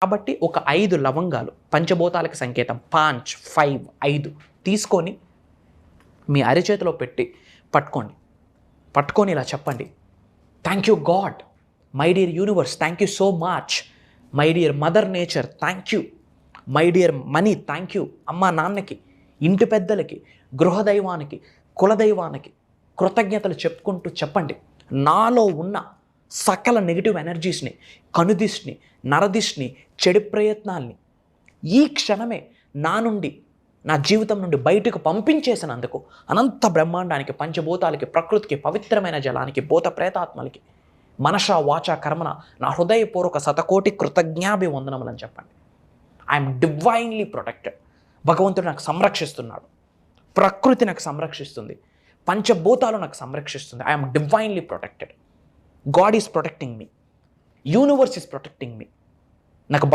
కాబట్టి ఒక 5 లవంగాలు, పంచభూతాలకి సంకేతం 5 5 తీసుకొని మీ అరిచేతిలో పెట్టి పట్టుకొని ఇలా చెప్పండి, thank you God, my dear universe thank you so much, my dear mother nature thank you, my dear money thank you, అమ్మ నాన్నకి, ఇంటి పెద్దలకి, గృహదైవానికి, కులదైవానికి కృతజ్ఞతలు చెప్పుకుంటూ చెప్పండి. నాలో ఉన్న సకల నెగిటివ్ ఎనర్జీస్ని, కనుదిష్ని, నరదిష్ని, చెడు ప్రయత్నాల్ని ఈ క్షణమే నా జీవితం నుండి బయటకు పంపించేసినందుకు అనంత బ్రహ్మాండానికి, పంచభూతాలకి, ప్రకృతికి, పవిత్రమైన జలానికి, భూత ప్రేతాత్మలకి మనష వాచ కర్మన నా హృదయపూర్వక శతకోటి కృతజ్ఞాభివందనములని చెప్పండి. I'm divinely protected. భగవంతుడు నాకు సంరక్షిస్తున్నాడు, ప్రకృతి నాకు సంరక్షిస్తుంది, పంచభూతాలు నాకు సంరక్షిస్తుంది. I'm divinely protected. God is protecting me, universe is protecting me. నాకు